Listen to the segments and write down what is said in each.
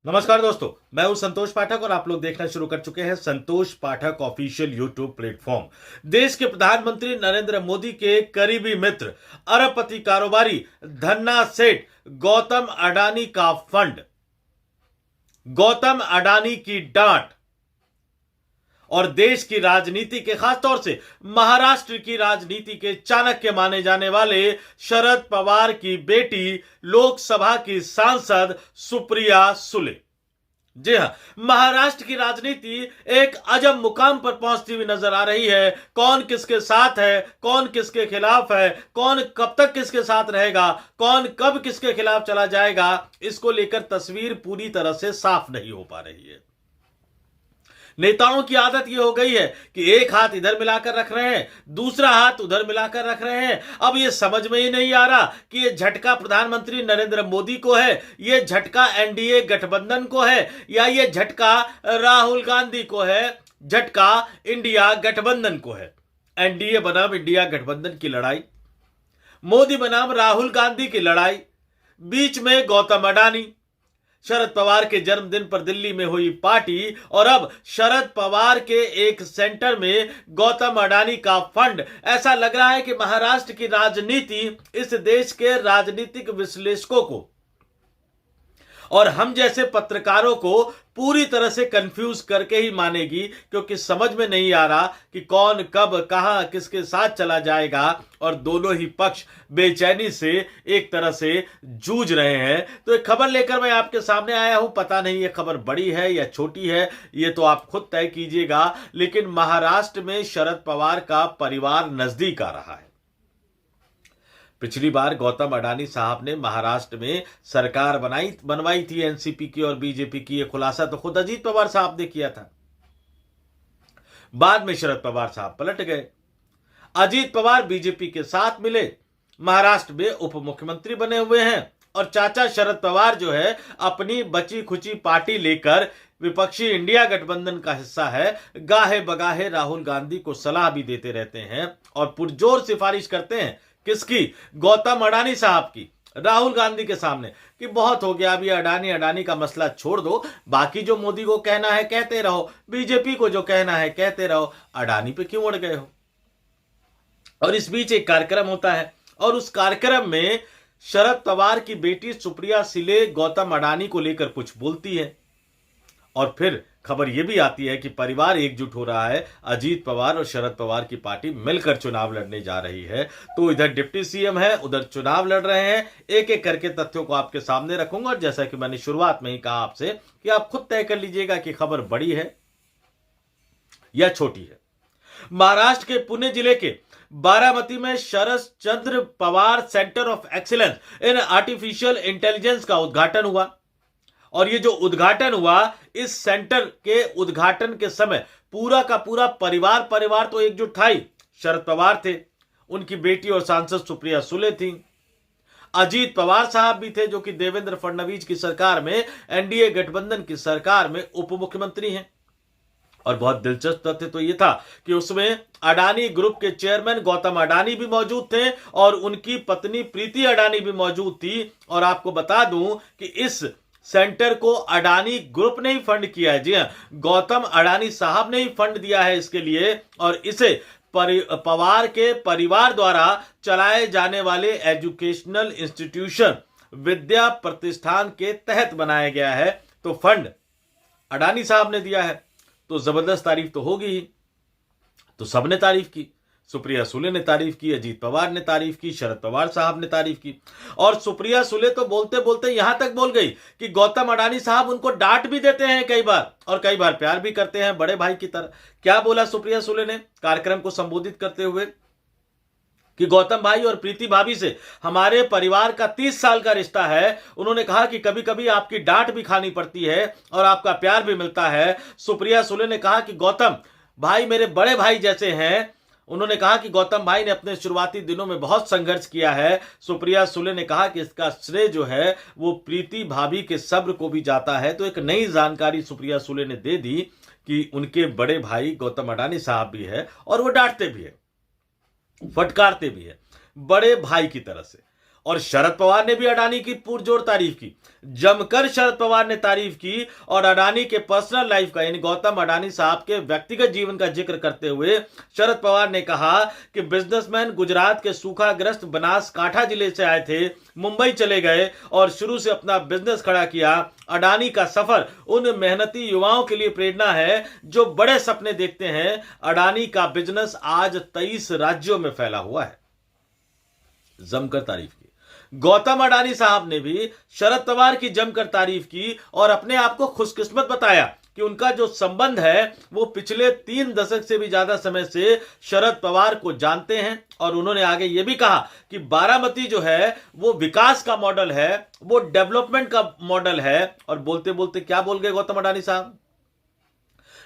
नमस्कार दोस्तों, मैं हूं संतोष पाठक और आप लोग देखना शुरू कर चुके हैं संतोष पाठक ऑफिशियल यूट्यूब प्लेटफॉर्म। देश के प्रधानमंत्री नरेंद्र मोदी के करीबी मित्र अरबपति कारोबारी धन्ना सेठ गौतम अडानी का फंड, गौतम अडानी की डांट और देश की राजनीति के, खासतौर से महाराष्ट्र की राजनीति के चाणक्य माने जाने वाले शरद पवार की बेटी लोकसभा की सांसद सुप्रिया सुले। जी हां, महाराष्ट्र की राजनीति एक अजब मुकाम पर पहुंचती हुई नजर आ रही है। कौन किसके साथ है, कौन किसके खिलाफ है, कौन कब तक किसके साथ रहेगा, कौन कब किसके खिलाफ चला जाएगा, इसको लेकर तस्वीर पूरी तरह से साफ नहीं हो पा रही है। नेताओं की आदत यह हो गई है कि एक हाथ इधर मिलाकर रख रहे हैं, दूसरा हाथ उधर मिलाकर रख रहे हैं। अब यह समझ में ही नहीं आ रहा कि यह झटका प्रधानमंत्री नरेंद्र मोदी को है, यह झटका एनडीए गठबंधन को है, या यह झटका राहुल गांधी को है, झटका इंडिया गठबंधन को है। एनडीए बनाम इंडिया गठबंधन की लड़ाई, मोदी बनाम राहुल गांधी की लड़ाई, बीच में गौतम अडानी, शरद पवार के जन्मदिन पर दिल्ली में हुई पार्टी, और अब शरद पवार के एक सेंटर में गौतम अडानी का फंड। ऐसा लग रहा है कि महाराष्ट्र की राजनीति इस देश के राजनीतिक विश्लेषकों को और हम जैसे पत्रकारों को पूरी तरह से कंफ्यूज करके ही मानेगी, क्योंकि समझ में नहीं आ रहा कि कौन कब कहां किसके साथ चला जाएगा, और दोनों ही पक्ष बेचैनी से एक तरह से जूझ रहे हैं। तो एक खबर लेकर मैं आपके सामने आया हूं। पता नहीं ये खबर बड़ी है या छोटी है, ये तो आप खुद तय कीजिएगा, लेकिन महाराष्ट्र में शरद पवार का परिवार नजदीक आ रहा है। पिछली बार गौतम अडानी साहब ने महाराष्ट्र में सरकार बनवाई थी एनसीपी की और बीजेपी की। यह खुलासा तो खुद अजीत पवार साहब ने किया था। बाद में शरद पवार साहब पलट गए, अजीत पवार बीजेपी के साथ मिले, महाराष्ट्र में उप मुख्यमंत्री बने हुए हैं, और चाचा शरद पवार जो है अपनी बची खुची पार्टी लेकर विपक्षी इंडिया गठबंधन का हिस्सा है, गाहे बगाहे राहुल गांधी को सलाह भी देते रहते हैं और पुरजोर सिफारिश करते हैं। किसकी? गौतम अडानी साहब की, राहुल गांधी के सामने, कि बहुत हो गया, अभी अडानी का मसला छोड़ दो, बाकी जो मोदी को कहना है कहते रहो, बीजेपी को जो कहना है कहते रहो, अडानी पे क्यों अड़ गए हो। और इस बीच एक कार्यक्रम होता है, और उस कार्यक्रम में शरद पवार की बेटी सुप्रिया सुले गौतम अडानी को लेकर कुछ बोलती है, और फिर खबर यह भी आती है कि परिवार एकजुट हो रहा है, अजीत पवार और शरद पवार की पार्टी मिलकर चुनाव लड़ने जा रही है। तो इधर डिप्टी सीएम है, उधर चुनाव लड़ रहे हैं। एक एक करके तथ्यों को आपके सामने रखूंगा, और जैसा कि मैंने शुरुआत में ही कहा आपसे कि आप खुद तय कर लीजिएगा कि खबर बड़ी है या छोटी है। महाराष्ट्र के पुणे जिले के बारामती में Sharad Chandra Pawar centre of excellence in artificial intelligence का उद्घाटन हुआ। और ये जो उद्घाटन हुआ, इस सेंटर के उद्घाटन के समय पूरा का पूरा परिवार तो एकजुट था ही। शरद पवार थे, उनकी बेटी और सांसद सुप्रिया सुले थी, अजीत पवार साहब भी थे जो कि देवेंद्र फडणवीस की सरकार में, एनडीए गठबंधन की सरकार में उप मुख्यमंत्री हैं। और बहुत दिलचस्प तथ्य तो यह था कि उसमें अडानी ग्रुप के चेयरमैन गौतम अडानी भी मौजूद थे और उनकी पत्नी प्रीति अडानी भी मौजूद थी। और आपको बता दूं कि इस सेंटर को अडानी ग्रुप ने ही फंड किया है। जी हां, गौतम अडानी साहब ने ही फंड दिया है इसके लिए, और इसे पवार के परिवार द्वारा चलाए जाने वाले एजुकेशनल इंस्टीट्यूशन विद्या प्रतिष्ठान के तहत बनाया गया है। तो फंड अडानी साहब ने दिया है, तो जबरदस्त तारीफ तो होगी ही। तो सबने तारीफ की, सुप्रिया सुले ने तारीफ की, अजीत पवार ने तारीफ की, शरद पवार साहब ने तारीफ की। और सुप्रिया सुले तो बोलते बोलते यहां तक बोल गई कि गौतम अडानी साहब उनको डांट भी देते हैं कई बार, और कई बार प्यार भी करते हैं बड़े भाई की तरह। क्या बोला सुप्रिया सुले ने कार्यक्रम को संबोधित करते हुए कि गौतम भाई और प्रीति भाभी से हमारे परिवार का 30 साल का रिश्ता है। उन्होंने कहा कि कभी कभी आपकी डांट भी खानी पड़ती है और आपका प्यार भी मिलता है। सुप्रिया सुले ने कहा कि गौतम भाई मेरे बड़े भाई जैसे हैं। उन्होंने कहा कि गौतम भाई ने अपने शुरुआती दिनों में बहुत संघर्ष किया है। सुप्रिया सुले ने कहा कि इसका श्रेय जो है वो प्रीति भाभी के सब्र को भी जाता है। तो एक नई जानकारी सुप्रिया सुले ने दे दी कि उनके बड़े भाई गौतम अडानी साहब भी है, और वो डांटते भी है, फटकारते भी है बड़े भाई की तरह से। और शरद पवार ने भी अडानी की पुरजोर तारीफ की, जमकर शरद पवार ने तारीफ की। और अडानी के पर्सनल लाइफ का, यानी गौतम अडानी साहब के व्यक्तिगत जीवन का जिक्र करते हुए शरद पवार ने कहा कि बिजनेसमैन गुजरात के सूखाग्रस्त बनासकांठा जिले से आए थे, मुंबई चले गए और शुरू से अपना बिजनेस खड़ा किया। अडानी का सफर उन मेहनती युवाओं के लिए प्रेरणा है जो बड़े सपने देखते हैं। अडानी का बिजनेस आज 23 राज्यों में फैला हुआ है। जमकर तारीफ की। गौतम अडानी साहब ने भी शरद पवार की जमकर तारीफ की और अपने आप को खुशकिस्मत बताया कि उनका जो संबंध है वो पिछले 3 दशक से भी ज्यादा समय से शरद पवार को जानते हैं। और उन्होंने आगे ये भी कहा कि बारामती जो है वो विकास का मॉडल है, वो डेवलपमेंट का मॉडल है। और बोलते बोलते क्या बोल गए गौतम अडानी साहब,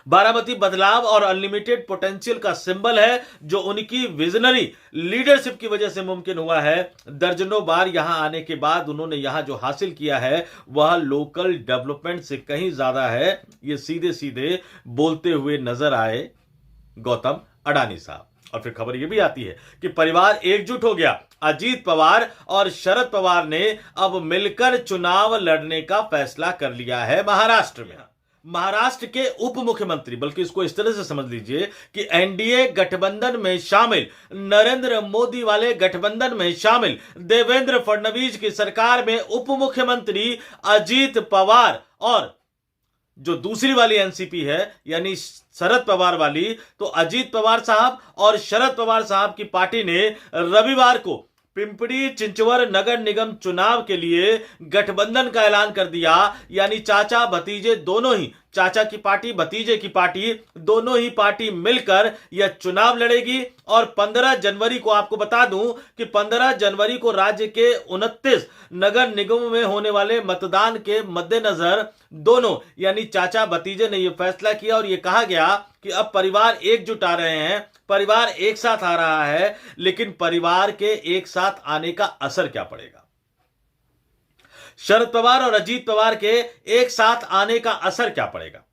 बारामती बदलाव और अनलिमिटेड पोटेंशियल का सिंबल है जो उनकी विजनरी लीडरशिप की वजह से मुमकिन हुआ है। दर्जनों बार यहां आने के बाद उन्होंने यहां जो हासिल किया है वह लोकल डेवलपमेंट से कहीं ज्यादा है। ये सीधे सीधे बोलते हुए नजर आए गौतम अडानी साहब। और फिर खबर यह भी आती है कि परिवार एकजुट हो गया, अजीत पवार और शरद पवार ने अब मिलकर चुनाव लड़ने का फैसला कर लिया है महाराष्ट्र में। महाराष्ट्र के उप मुख्यमंत्री, बल्कि इसको इस तरह से समझ लीजिए कि एनडीए गठबंधन में शामिल, नरेंद्र मोदी वाले गठबंधन में शामिल देवेंद्र फडणवीस की सरकार में उप मुख्यमंत्री अजीत पवार और जो दूसरी वाली एनसीपी है यानी शरद पवार वाली, तो अजीत पवार साहब और शरद पवार साहब की पार्टी ने रविवार को पिंपरी चिंचवड नगर निगम चुनाव के लिए गठबंधन का ऐलान कर दिया। यानी चाचा भतीजे दोनों ही, चाचा की पार्टी भतीजे की पार्टी, दोनों ही पार्टी मिलकर यह चुनाव लड़ेगी। और 15 जनवरी को आपको बता दूं कि 15 जनवरी को राज्य के 29 नगर निगमों में होने वाले मतदान के मद्देनजर दोनों यानी चाचा भतीजे ने यह फैसला किया और यह कहा गया कि अब परिवार एकजुट आ रहे हैं, परिवार एक साथ आ रहा है। लेकिन परिवार के एक साथ आने का असर क्या पड़ेगा, शरद पवार और अजीत पवार के एक साथ आने का असर क्या पड़ेगा,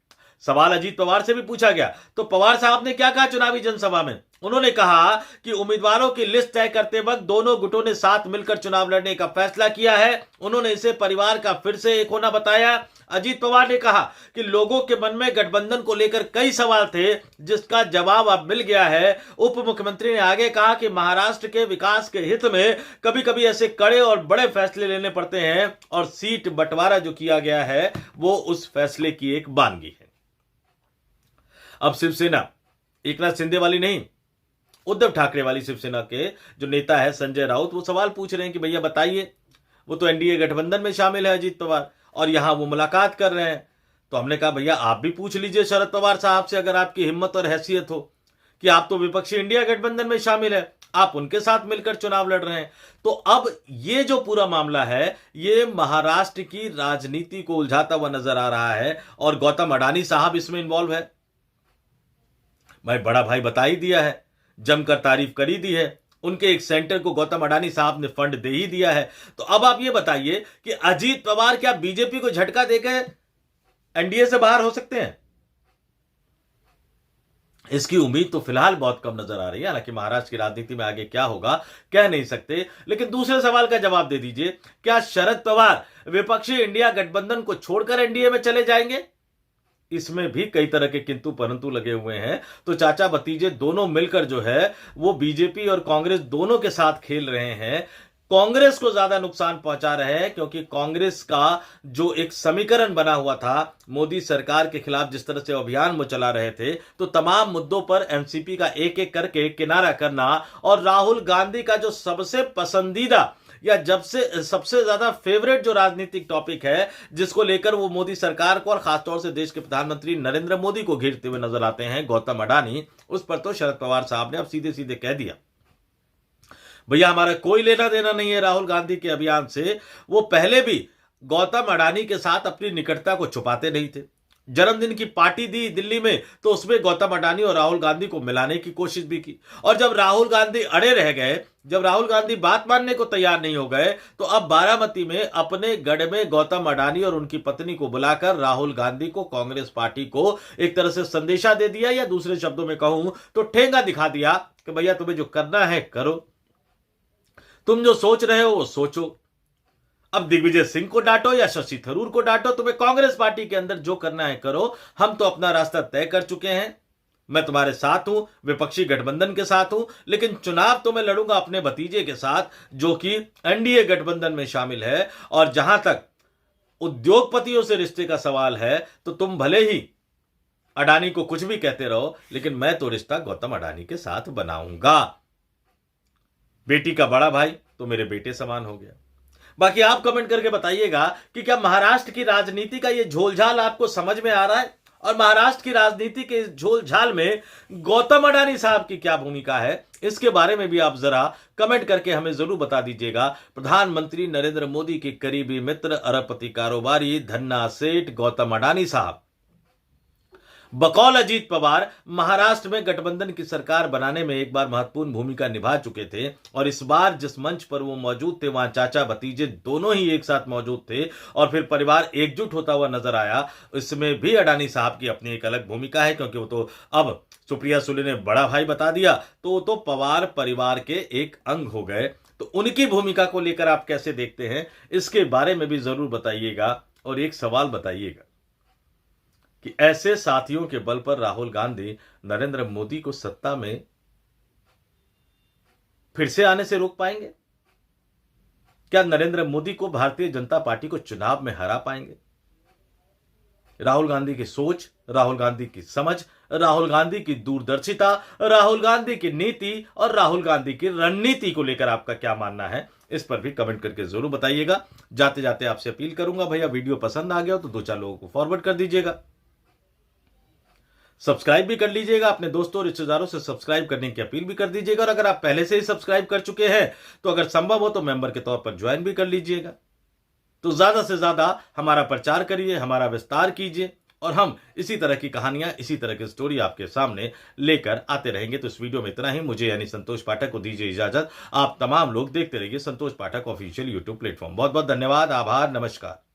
सवाल अजीत पवार से भी पूछा गया। तो पवार साहब ने क्या कहा चुनावी जनसभा में, उन्होंने कहा कि उम्मीदवारों की लिस्ट तय करते वक्त दोनों गुटों ने साथ मिलकर चुनाव लड़ने का फैसला किया है। उन्होंने इसे परिवार का फिर से एक होना बताया। अजीत पवार ने कहा कि लोगों के मन में गठबंधन को लेकर कई सवाल थे जिसका जवाब अब मिल गया है। उप मुख्यमंत्री ने आगे कहा कि महाराष्ट्र के विकास के हित में कभी कभी ऐसे कड़े और बड़े फैसले लेने पड़ते हैं और सीट बंटवारा जो किया गया है वो उस फैसले की एक वानगी है। अब शिवसेना एकनाथ शिंदे वाली नहीं, उद्धव ठाकरे वाली शिवसेना के जो नेता है संजय राउत, वो सवाल पूछ रहे हैं कि भैया बताइए, वो तो एनडीए गठबंधन में शामिल है अजीत पवार और यहां वो मुलाकात कर रहे हैं। तो हमने कहा भैया आप भी पूछ लीजिए शरद पवार साहब से, अगर आपकी हिम्मत और हैसियत हो कि आप तो विपक्षी इंडिया गठबंधन में शामिल है, आप उनके साथ मिलकर चुनाव लड़ रहे हैं। तो अब ये जो पूरा मामला है ये महाराष्ट्र की राजनीति को उलझाता हुआ नजर आ रहा है और गौतम अडानी साहब इसमें इन्वॉल्व है। भाई बड़ा भाई बता ही दिया है, जमकर तारीफ कर ही दी है, उनके एक सेंटर को गौतम अडानी साहब ने फंड दे ही दिया है। तो अब आप ये बताइए कि अजीत पवार क्या बीजेपी को झटका देकर एनडीए से बाहर हो सकते हैं? इसकी उम्मीद तो फिलहाल बहुत कम नजर आ रही है। हालांकि महाराष्ट्र की राजनीति में आगे क्या होगा कह नहीं सकते। लेकिन दूसरे सवाल का जवाब दे दीजिए, क्या शरद पवार विपक्षी इंडिया गठबंधन को छोड़कर एनडीए में चले जाएंगे? इसमें भी कई तरह के किंतु परंतु लगे हुए हैं। तो चाचा भतीजे दोनों मिलकर जो है वो बीजेपी और कांग्रेस दोनों के साथ खेल रहे हैं। कांग्रेस को ज्यादा नुकसान पहुंचा रहे हैं क्योंकि कांग्रेस का जो एक समीकरण बना हुआ था मोदी सरकार के खिलाफ, जिस तरह से अभियान वो चला रहे थे, तो तमाम मुद्दों पर एनसीपी का एक एक करके किनारा करना और राहुल गांधी का जो सबसे पसंदीदा या जब से सबसे ज्यादा फेवरेट जो राजनीतिक टॉपिक है जिसको लेकर वो मोदी सरकार को और खासतौर से देश के प्रधानमंत्री नरेंद्र मोदी को घेरते हुए नजर आते हैं गौतम अडानी, उस पर तो शरद पवार साहब ने अब सीधे सीधे कह दिया भैया हमारा कोई लेना देना नहीं है राहुल गांधी के अभियान से। वो पहले भी गौतम अडानी के साथ अपनी निकटता को छुपाते नहीं थे। जन्मदिन की पार्टी दी दिल्ली में तो उसमें गौतम अडानी और राहुल गांधी को मिलाने की कोशिश भी की। और जब राहुल गांधी अड़े रह गए, जब राहुल गांधी बात मानने को तैयार नहीं हो गए, तो अब बारामती में अपने गढ़ में गौतम अडानी और उनकी पत्नी को बुलाकर राहुल गांधी को, कांग्रेस पार्टी को एक तरह से संदेशा दे दिया, या दूसरे शब्दों में कहूं तो ठेंगा दिखा दिया कि भैया तुम्हें जो करना है करो। तुम जो सोच रहे हो वो सोचो। अब दिग्विजय सिंह को डांटो या शशि थरूर को डांटो, तुम्हें कांग्रेस पार्टी के अंदर जो करना है करो। हम तो अपना रास्ता तय कर चुके हैं। मैं तुम्हारे साथ हूं, विपक्षी गठबंधन के साथ हूं, लेकिन चुनाव तो मैं लड़ूंगा अपने भतीजे के साथ जो कि एनडीए गठबंधन में शामिल है। और जहां तक उद्योगपतियों से रिश्ते का सवाल है तो तुम भले ही अडानी को कुछ भी कहते रहो, लेकिन मैं तो रिश्ता गौतम अडानी के साथ बनाऊंगा। बेटी का बड़ा भाई तो मेरे बेटे समान हो गया। बाकी आप कमेंट करके बताइएगा कि क्या महाराष्ट्र की राजनीति का यह झोलझाल आपको समझ में आ रहा है, और महाराष्ट्र की राजनीति के इस झोलझाल में गौतम अडानी साहब की क्या भूमिका है। इसके बारे में भी आप जरा कमेंट करके हमें जरूर बता दीजिएगा। प्रधानमंत्री नरेंद्र मोदी के करीबी मित्र, अरबपति कारोबारी धन्ना सेठ गौतम अडानी साहब बकौल अजीत पवार महाराष्ट्र में गठबंधन की सरकार बनाने में एक बार महत्वपूर्ण भूमिका निभा चुके थे, और इस बार जिस मंच पर वो मौजूद थे वहां चाचा भतीजे दोनों ही एक साथ मौजूद थे और फिर परिवार एकजुट होता हुआ नजर आया। इसमें भी अडानी साहब की अपनी एक अलग भूमिका है, क्योंकि वो तो अब सुप्रिया सुले ने बड़ा भाई बता दिया तो वो तो पवार परिवार के एक अंग हो गए। तो उनकी भूमिका को लेकर आप कैसे देखते हैं, इसके बारे में भी जरूर बताइएगा। और एक सवाल बताइएगा कि ऐसे साथियों के बल पर राहुल गांधी नरेंद्र मोदी को सत्ता में फिर से आने से रोक पाएंगे? क्या नरेंद्र मोदी को भारतीय जनता पार्टी को चुनाव में हरा पाएंगे? राहुल गांधी की सोच, राहुल गांधी की समझ, राहुल गांधी की दूरदर्शिता, राहुल गांधी की नीति और राहुल गांधी की रणनीति को लेकर आपका क्या मानना है, इस पर भी कमेंट करके जरूर बताइएगा। जाते जाते आपसे अपील करूंगा, भैया वीडियो पसंद आ गया हो तो 2-4 लोगों को फॉरवर्ड कर दीजिएगा, सब्सक्राइब भी कर लीजिएगा, अपने दोस्तों और रिश्तेदारों से सब्सक्राइब करने की अपील भी कर दीजिएगा। और अगर आप पहले से ही सब्सक्राइब कर चुके हैं तो अगर संभव हो तो मेंबर के तौर पर ज्वाइन भी कर लीजिएगा। तो ज्यादा से ज्यादा हमारा प्रचार करिए, हमारा विस्तार कीजिए, और हम इसी तरह की कहानियां, इसी तरह की स्टोरी आपके सामने लेकर आते रहेंगे। तो इस वीडियो में इतना ही। मुझे यानी संतोष पाठक को दीजिए इजाजत। आप तमाम लोग देखते रहिए संतोष पाठक ऑफिशियल यूट्यूब प्लेटफॉर्म। बहुत बहुत धन्यवाद, आभार, नमस्कार।